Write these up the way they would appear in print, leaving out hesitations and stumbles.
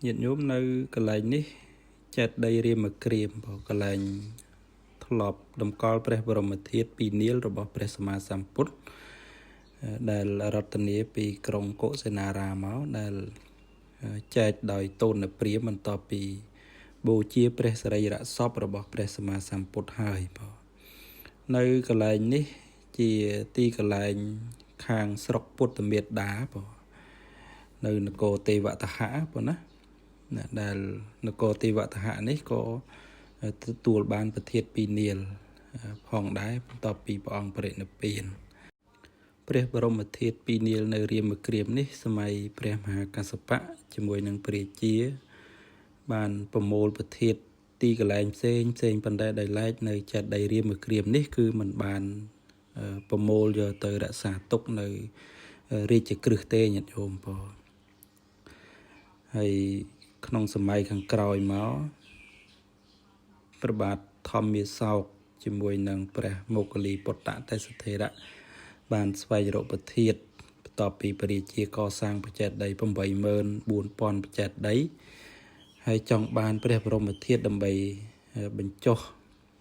nhiệt nhôm nơi cái lạnh ní chặt đầy riêng mà kiềm bảo cái lạnh lọp đầm col pre brom thiết pi niel rồi bảo pre sama samputដែលរតនីពីក្រុងកុសិនារាមកដែលចែកដោយតូនព្រាមបន្ទាប់ពីបូជាព្រះសរីរសពរបស់ព្រះសម្មាសម្ពុទ្ធហើយបងនៅកន្លែងនេះជាទីកន្លែងខាងស្រុកពុទ្ធមេត្តាបងនៅនគរទេវតហៈបងណាដែលនគរទេវតហៈនេះក៏ទទួលបានប្រធានពីនាលផងដែរបន្ទាប់ពីព្រះអង្គបរិនិព្វានព្រះបរមធាតុពីរនាលនៅរាមគ្រាមនេះសម័យព្រះមហាកសបៈជាមួយនឹងព្រះជាបានប្រមូលប្រធានទីកន្លែងផ្សេងប៉ុន្តែដោយឡែកនៅចេតិយរាមគ្រាមនេះគឺมันបានប្រមូលយកទៅរក្សាទុកនៅរាជក្រឹសទេញាតិញោមបងហើយក្នុងសម័យខាងក្រោយមកព្រះបាទធម្មមាសោកជាមួយនឹងព្រះមោគលីពុទ្ធទេសធេរៈបានស្វែងរកប្រធានបន្ទាប់ពីព្រះរាជាកសាងបច្ចេកដី 84000 បច្ចេកដីហើយចង់បានព្រះបរមធាតុដើម្បីបញ្ចុះ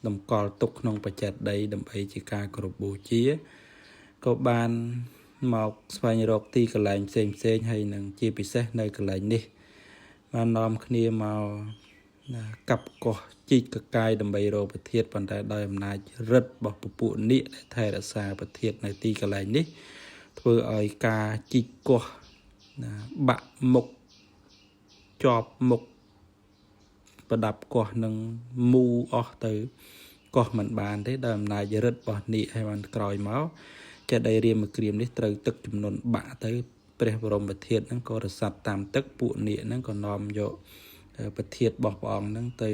តម្កល់ទុកក្នុងបច្ចេកដីដើម្បីជាការគោរពបូជាក៏បានមកស្វែងរកទីកន្លែងផ្សេងហើយនឹងជាពិសេសនៅកន្លែងនេះបាននាំគ្នាមកកាប់កោះជីកកកាយដើម្បីរកប្រធានប៉ុន្តែដោយអំណាចរិទ្ធរបស់ពពួកនាគដែលថែរក្សាប្រធាននៅទីកន្លែងនេះធ្វើឲ្យការជីកកោះបាក់មុខជាប់មុខប្រដាប់កោះនឹងមូអស់ទៅកោះមិនបានទេដោយអំណាចរិទ្ធរបស់នាគឲ្យបានក្រោយមកចេតិយរាមគ្រាមនេះត្រូវទឹកចំនួនបាក់ទៅព្រះបរមធាតុហ្នឹងក៏រសាត់តាមទឹកពួកនាគហ្នឹងក៏នាំយកប្រធានរបស់ព្រះអង្គហ្នឹងទៅ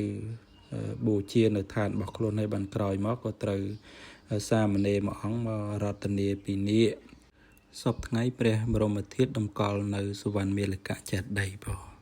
បូជានៅឋានរបស់ខ្លួនហើយបានក្រោយមកក៏ត្រូវសាមណេរមួយអង្គមករតនាពីនាគសពថ្ងៃព្រះបរមធាតុតម្កល់នៅសុវណ្ណមេលកៈចេតិយបង